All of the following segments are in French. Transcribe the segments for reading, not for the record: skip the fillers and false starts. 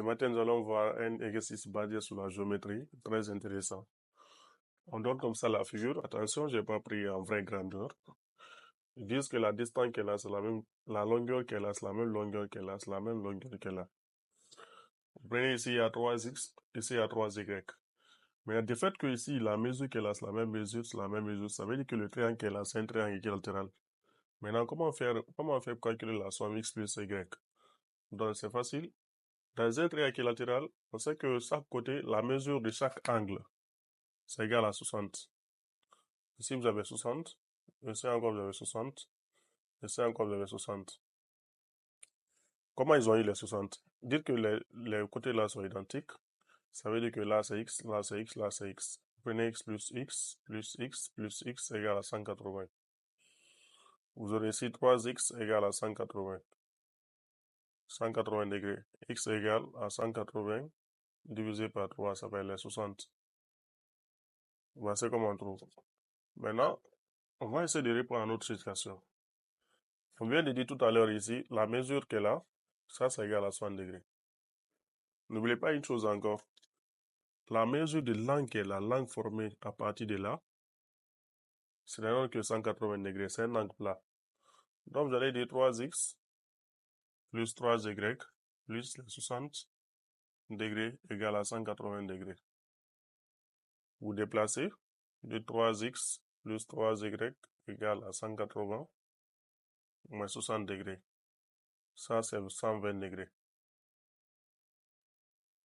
Ce matin, nous allons voir un exercice basé sur la géométrie, très intéressant. On donne comme ça la figure. Attention, je n'ai pas pris en vraie grandeur. Ils disent que la distance qu'elle a, c'est la même, la longueur qu'elle a, c'est la même longueur qu'elle a, c'est la même longueur qu'elle a. Vous prenez ici, il y a 3x, ici, il y a 3y. Mais du fait que ici, la mesure qu'elle a, c'est la même mesure, c'est la même mesure, ça veut dire que le triangle qu'elle a, c'est un triangle équilatéral. Maintenant, comment faire pour calculer la somme x plus y? Donc, c'est facile. Dans un triangle équilatéral, on sait que chaque côté, la mesure de chaque angle, c'est égal à 60. Ici, vous avez 60. Ici encore, vous avez 60. Ici encore, vous avez 60. Comment ils ont eu les 60? Dites que les côtés là sont identiques. Ça veut dire que là, c'est x, là, c'est x, là, c'est x. Prenez x plus x, plus x, plus x égale à 180. Vous aurez ici 3x égale à 180. 180 degrés. X égale à 180 divisé par 3, ça fait les 60. Voici comment on trouve. Maintenant, on va essayer de répondre à notre situation. On vient de dire tout à l'heure ici, la mesure qu'elle a, ça c'est égal à 60 degrés. N'oubliez pas une chose encore. La mesure de l'angle qu'elle a, l'angle formé à partir de là, c'est la même que 180 degrés, c'est un angle plat. Donc vous allez dire 3x plus 3y plus les 60 degrés égale à 180 degrés. Vous déplacez de 3x plus 3y égale à 180 moins 60 degrés. Ça, c'est 120 degrés.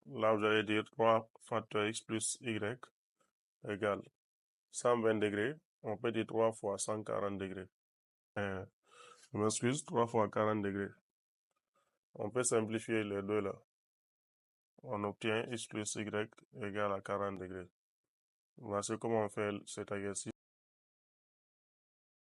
Là, vous allez dire 3 facteur x plus y égale 120 degrés. On peut dire 3 fois 140 degrés. Je m'excuse, 3 fois 40 degrés. On peut simplifier les deux là. On obtient x plus y égale à 40 degrés. Voici comment on fait cet exercice.